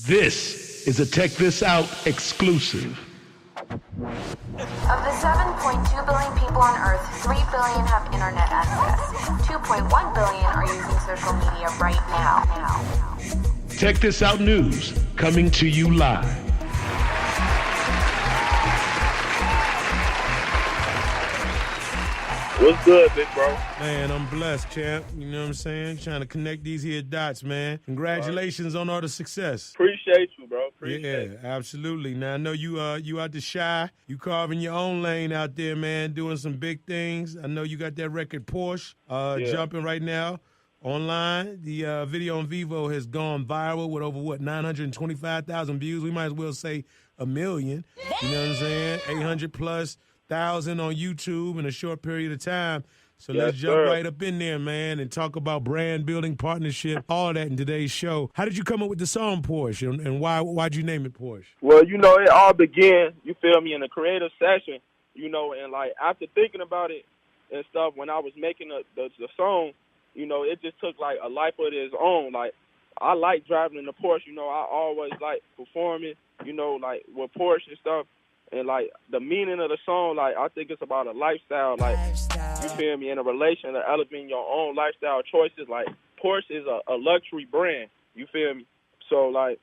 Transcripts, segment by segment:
This is a Check This Out exclusive. Of the 7.2 billion people on Earth, 3 billion have internet access. 2.1 billion are using social media right now. Check This Out News, coming to you live. What's good, big bro? Man, I'm blessed, champ. You know what I'm saying? Trying to connect these here dots, man. Congratulations on all the success. Appreciate you, bro. Appreciate Yeah, absolutely. Now, I know you out the shy. You carving your own lane out there, man, doing some big things. I know you got that record Porsche jumping right now online. The video on Vivo has gone viral with over, 925,000 views. We might as well say 1 million. You know what I'm saying? 800,000+ on YouTube in a short period of time. So let's jump right up in there, man, and talk about brand building, partnership, all that in today's show. How did you come up with the song Porsche, and why'd you name it Porsche? Well, it all began, you feel me, in a creative session, and like after thinking about it and stuff, when I was making the song, it just took like a life of its own. Like I like driving in the Porsche, I always like performing, like with Porsche and stuff. And, like, the meaning of the song, like, I think it's about a lifestyle, like, you feel me, in a relation to elevating your own lifestyle choices. Like, Porsche is a luxury brand, you feel me? So, like,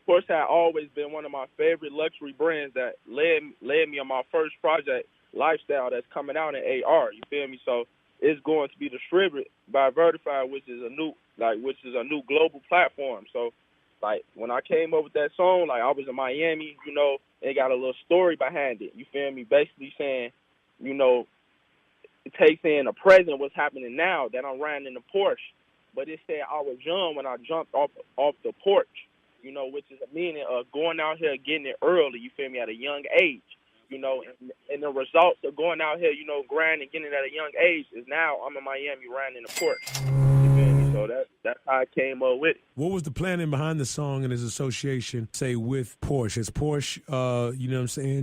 Porsche had always been one of my favorite luxury brands that led me on my first project, Lifestyle, that's coming out in AR, you feel me? So, it's going to be distributed by Vertified, which is a new global platform. So, like, when I came up with that song, like, I was in Miami, it got a little story behind it, you feel me? Basically saying, it takes in the present, what's happening now, that I'm riding in the Porsche. But it said I was young when I jumped off the porch, which is a meaning of going out here getting it early, you feel me, at a young age. And the results of going out here, grinding, getting it at a young age is now I'm in Miami riding in the Porsche. So that's how I came up with it. What was the planning behind the song and its association, say, with Porsche? Has Porsche,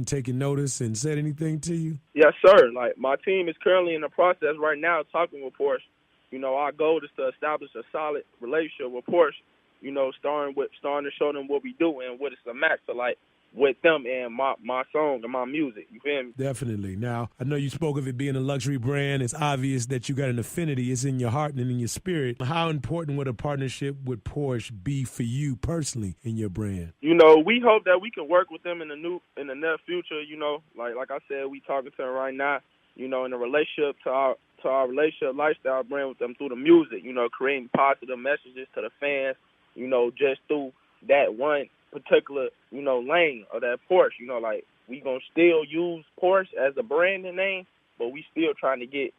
taking notice and said anything to you? Yes, sir. Like, my team is currently in the process right now talking with Porsche. Our goal is to establish a solid relationship with Porsche, starting to show them what we do and what it's a match to, like, with them and my song and my music. You feel me? Definitely. Now, I know you spoke of it being a luxury brand. It's obvious that you got an affinity. It's in your heart and in your spirit. How important would a partnership with Porsche be for you personally in your brand? We hope that we can work with them in the near future. Like I said, we talking to them right now. In a relationship to our relationship lifestyle brand with them through the music. Creating positive messages to the fans. Just through that one particular, lane of that Porsche. Like, we gonna still use Porsche as a branding name, but we still trying to get,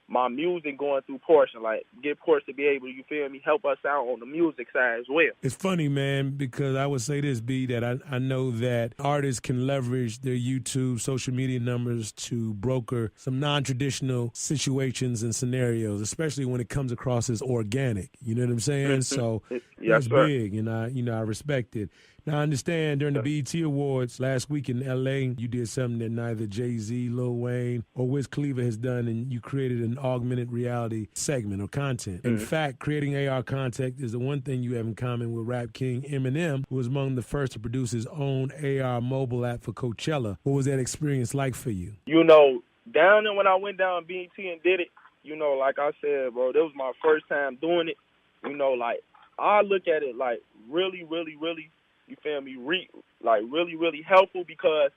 my music going through Porsche and, like, get Porsche to be able, you feel me, help us out on the music side as well. It's funny, man, because I would say this, B, that I know that artists can leverage their YouTube social media numbers to broker some non-traditional situations and scenarios, especially when it comes across as organic. You know what I'm saying? So that's big, and I respect it. Now, I understand during the BET Awards last week in L.A., you did something that neither Jay-Z, Lil Wayne, or Wiz Khalifa has done, and you created an augmented reality segment or content. In fact, creating AR content is the one thing you have in common with rap king Eminem, who was among the first to produce his own AR mobile app for Coachella. What was that experience like for you? Down there when I went down BET and did it, like I said, bro, that was my first time doing it. Like, I look at it like really, really, really, you feel me, really, really helpful because,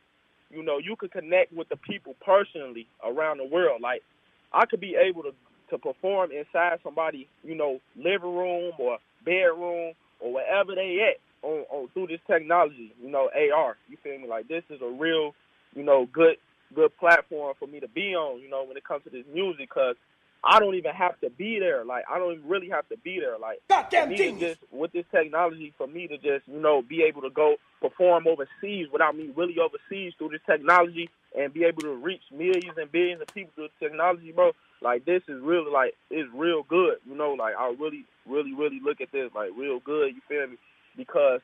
you could connect with the people personally around the world. Like, I could be able to perform inside somebody's, living room or bedroom or wherever they at on through this technology, AR. You feel me? Like, this is a real, good platform for me to be on, when it comes to this music, because I don't even have to be there. Like, I don't even really have to be there. Like, goddamn genius. Just with this technology, for me to just, be able to go perform overseas without me really overseas through this technology and be able to reach millions and billions of people through this technology, bro. Like, this is really, like, it's real good. Like, I really, really, really look at this, like, real good, you feel me? Because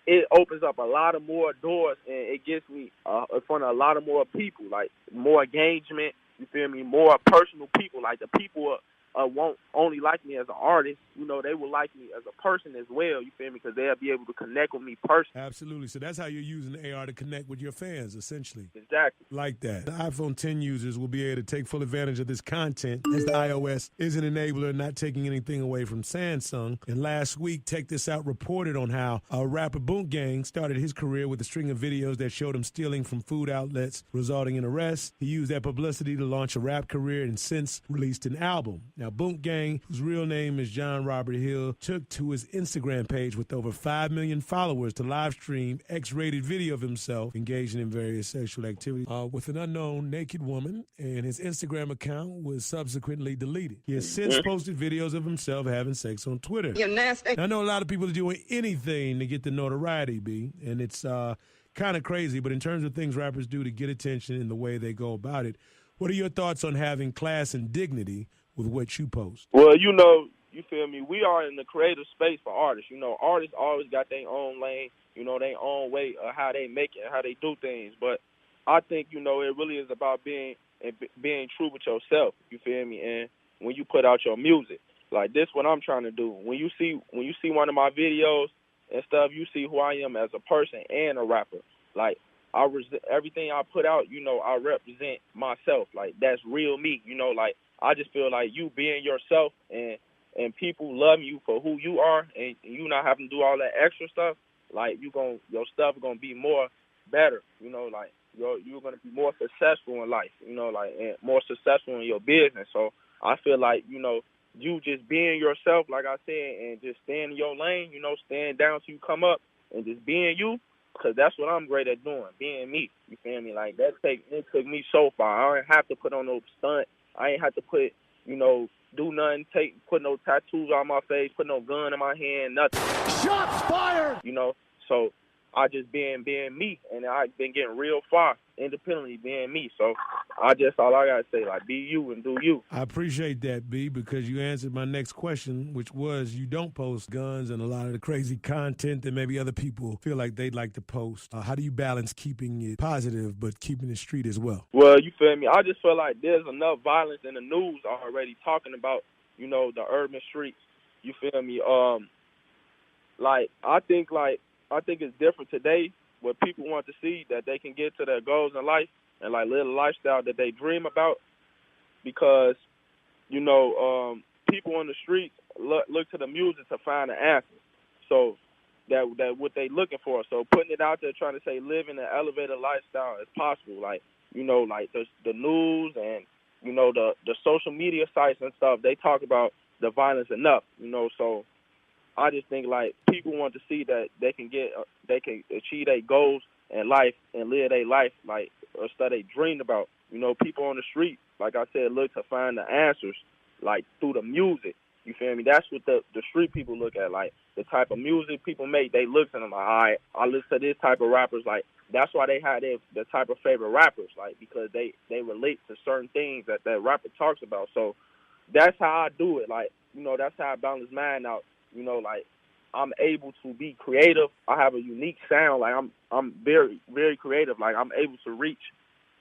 it opens up a lot of more doors and it gets me in front of a lot of more people, like, more engagement. You feel me? More personal people, like the people won't only like me as an artist, you know, they will like me as a person as well, you feel me, because they'll be able to connect with me personally. Absolutely. So that's how you're using the AR to connect with your fans, essentially. Exactly. Like that. The iPhone 10 users will be able to take full advantage of this content as the iOS is an enabler, not taking anything away from Samsung. And last week, Check This Out reported on how rapper Boonk Gang started his career with a string of videos that showed him stealing from food outlets, resulting in arrests. He used that publicity to launch a rap career and since released an album. Now, Boonk Gang, whose real name is John Robert Hill, took to his Instagram page with over 5 million followers to live stream X-rated video of himself engaging in various sexual activities with an unknown naked woman, and his Instagram account was subsequently deleted. He has since posted videos of himself having sex on Twitter. You're nasty. Now, I know a lot of people are doing anything to get the notoriety, B, and it's kind of crazy, but in terms of things rappers do to get attention and the way they go about it, what are your thoughts on having class and dignity with what you post? Well, you know, you feel me, we are in the creative space for artists. You know, artists always got their own lane, you know, their own way of how they make it, how they do things. But I think, you know, it really is about being true with yourself, you feel me, and when you put out your music. Like, this what I'm trying to do. When you see one of my videos and stuff, you see who I am as a person and a rapper. Like, everything I put out, you know, I represent myself. Like, that's real me, you know. Like, I just feel like you being yourself and people love you for who you are, and you not having to do all that extra stuff, like, your stuff gonna be more better, you know. Like, you're gonna be more successful in life, you know, like, and more successful in your business. So I feel like, you know, you just being yourself, like I said, and just staying in your lane, you know, staying down till you come up, and just being you, because that's what I'm great at doing, being me. You feel me? Like, it took me so far. I didn't have to put on no stunt. I ain't have to put, you know, do nothing, put no tattoos on my face, put no gun in my hand, nothing. Shots fired! You know, so I just being me, and I've been getting real far independently being me. So all I gotta say, like, be you and do you. I appreciate that, B, because you answered my next question, which was you don't post guns and a lot of the crazy content that maybe other people feel like they'd like to post. How do you balance keeping it positive but keeping it street as well? Well, you feel me? I just feel like there's enough violence in the news already talking about, you know, the urban streets. You feel me? I think it's different today where people want to see that they can get to their goals in life and, like, live a lifestyle that they dream about, because, you know, people on the streets look to the music to find the answers. So that what they looking for. So putting it out there trying to say living an elevated lifestyle is possible. Like, you know, like the news and, you know, the social media sites and stuff, they talk about the violence enough, you know. So I just think, like, people want to see that they can achieve their goals in life and live their life, like, or stuff they dreamed about. You know, people on the street, like I said, look to find the answers, like, through the music. You feel me? That's what the street people look at, like, the type of music people make. They look at them like, all right, I listen to this type of rappers. Like, that's why they have the type of favorite rappers, like, because they relate to certain things that rapper talks about. So that's how I do it. Like, you know, that's how I balance mine out. You know, like, I'm able to be creative. I have a unique sound. Like, I'm very, very creative. Like, I'm able to reach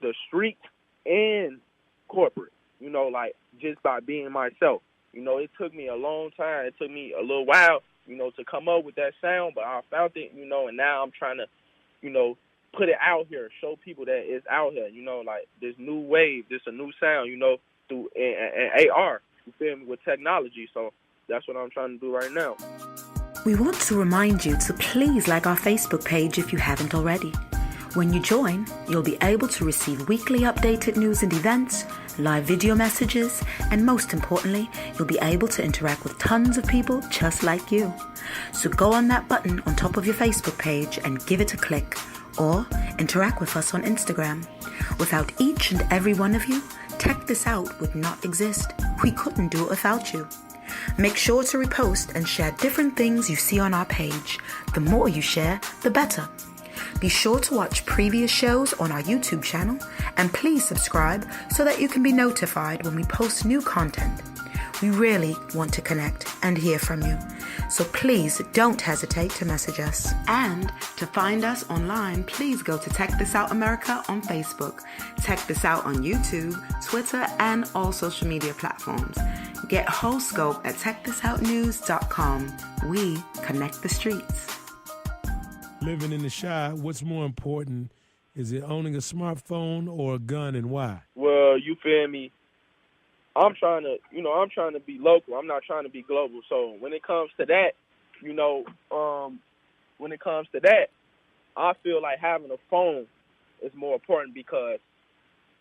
the street and corporate, you know, like, just by being myself. You know, it took me a long time. It took me a little while, you know, to come up with that sound, but I found it, you know, and now I'm trying to, you know, put it out here, show people that it's out here, you know, like, this new wave, this a new sound, you know, through and AR, you feel me, with technology. So that's what I'm trying to do right now. We want to remind you to please like our Facebook page if you haven't already. When you join, you'll be able to receive weekly updated news and events, live video messages, and most importantly, you'll be able to interact with tons of people just like you. So go on that button on top of your Facebook page and give it a click, or interact with us on Instagram. Without each and every one of you, Check This Out would not exist. We couldn't do it without you. Make sure to repost and share different things you see on our page. The more you share, the better. Be sure to watch previous shows on our YouTube channel, and please subscribe so that you can be notified when we post new content. We really want to connect and hear from you, so please don't hesitate to message us. And to find us online, please go to Check This Out America on Facebook, Check This Out on YouTube, Twitter, and all social media platforms. Get whole scope at checkthisoutnews.com. We connect the streets. Living in the Chi, what's more important? Is it owning a smartphone or a gun, and why? Well, you feel me? I'm trying to be local. I'm not trying to be global. So when it comes to that, I feel like having a phone is more important because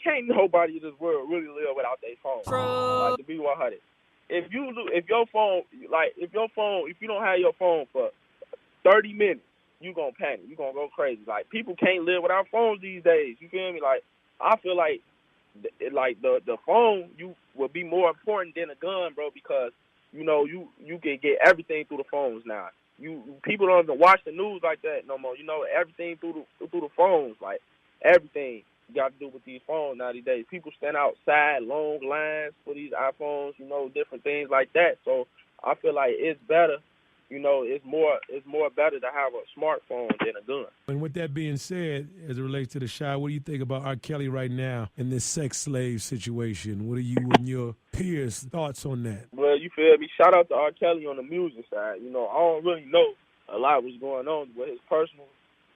can't nobody in this world really live without their phone. Like, to be 100. If you don't have your phone for 30 minutes, you gonna panic. You gonna go crazy. Like, people can't live without phones these days. You feel me? Like, I feel like the phone you will be more important than a gun, bro, because you can get everything through the phones now. People don't even watch the news like that no more. Everything through the phones, like everything you got to do with these phones now these days. People stand outside long lines for these iPhones, different things like that. So I feel like it's better. It's more better to have a smartphone than a gun. And with that being said, as it relates to the Chi, what do you think about R. Kelly right now in this sex slave situation? What are you and your peers' thoughts on that? Well, you feel me? Shout out to R. Kelly on the music side. I don't really know a lot what's going on with his personal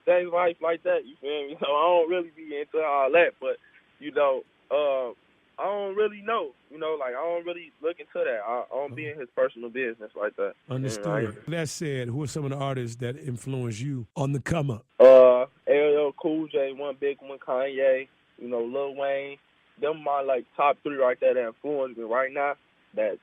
things, life like that. You feel me? So I don't really be into all that, but I don't really know. I don't really look into that. I don't be in his personal business like that. Understood. That said, who are some of the artists that influence you on the come up? LL Cool J, one big one, Kanye, Lil Wayne. Them my top three right there that influence me right now. That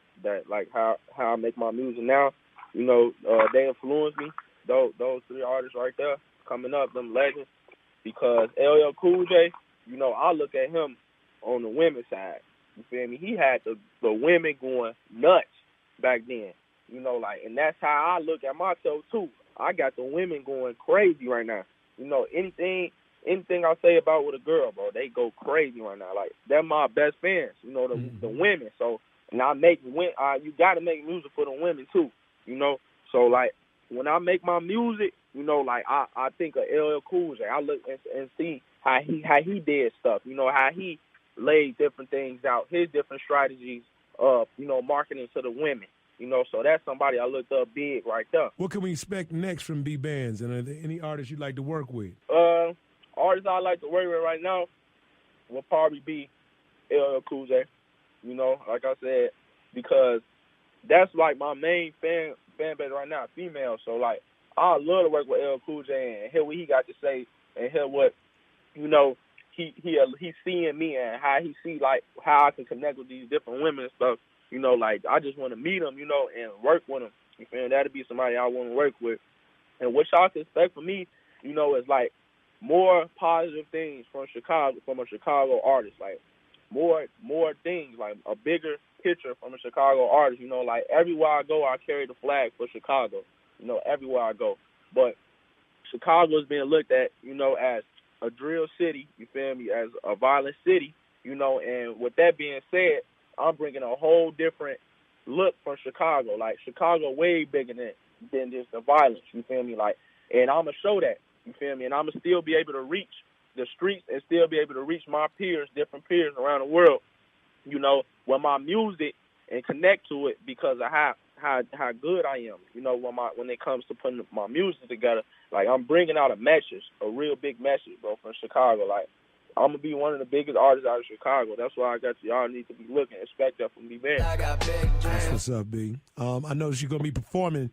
like how I make my music now. They influence me. Those three artists right there coming up, them legends. Because LL Cool J, I look at him on the women's side. You feel me? He had the women going nuts back then. And that's how I look at myself too. I got the women going crazy right now. Anything I say about with a girl, bro, they go crazy right now. Like, they're my best fans, the women. So, and you got to make music for the women too, So, like, when I make my music, I think of LL Cool J. I look and see how he did stuff, how he laid different things out, his different strategies of, marketing to the women. So that's somebody I looked up big right there. What can we expect next from Bandz? And are there any artists you'd like to work with? Artists I like to work with right now will probably be LL Cool J. Like I said, because that's like my main fan base right now, female. So like, I love to work with LL Cool J and hear what he got to say and hear what he's seeing me and how he see like how I can connect with these different women and stuff. I just want to meet them, and work with them. You feel me? That'd be somebody I want to work with. And what y'all can expect from me, is like more positive things from a Chicago artist. Like more things, like a bigger picture from a Chicago artist. Like everywhere I go, I carry the flag for Chicago. Everywhere I go. But Chicago is being looked at, as a drill city. You feel me? As a violent city. And with that being said, I'm bringing a whole different look from Chicago. Like, Chicago way bigger than just the violence, you feel me? Like, and I'm going to show that, you feel me? And I'm going to still be able to reach the streets and still be able to reach my peers, different peers around the world, with my music and connect to it because of how good I am, when it comes to putting my music together. Like, I'm bringing out a message, a real big message, bro, from Chicago. Like, I'm going to be one of the biggest artists out of Chicago. That's why I got y'all need to be looking. Expect that from me, man. That's what's up, B. I noticed you're going to be performing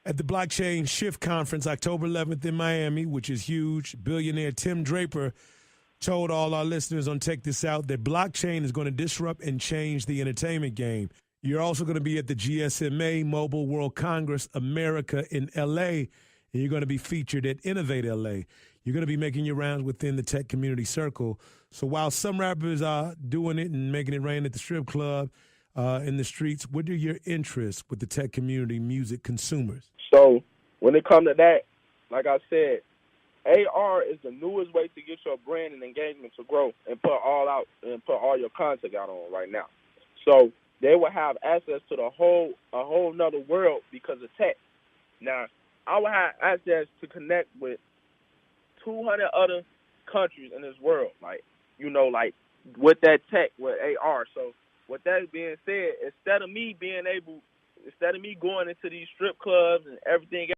at the Blockchain Shift Conference October 11th in Miami, which is huge. Billionaire Tim Draper told all our listeners on Check This Out that blockchain is going to disrupt and change the entertainment game. You're also going to be at the GSMA Mobile World Congress America in L.A., and you're going to be featured at Innovate LA. You're going to be making your rounds within the tech community circle. So while some rappers are doing it and making it rain at the strip club, in the streets, what are your interests with the tech community music consumers? So when it comes to that, like I said, AR is the newest way to get your brand and engagement to grow and put all your content out on right now. So they will have access to a whole nother world because of tech. Now, I will have access to connect with 200 other countries in this world, like with that tech, with AR. So with that being said, instead of me going into these strip clubs and everything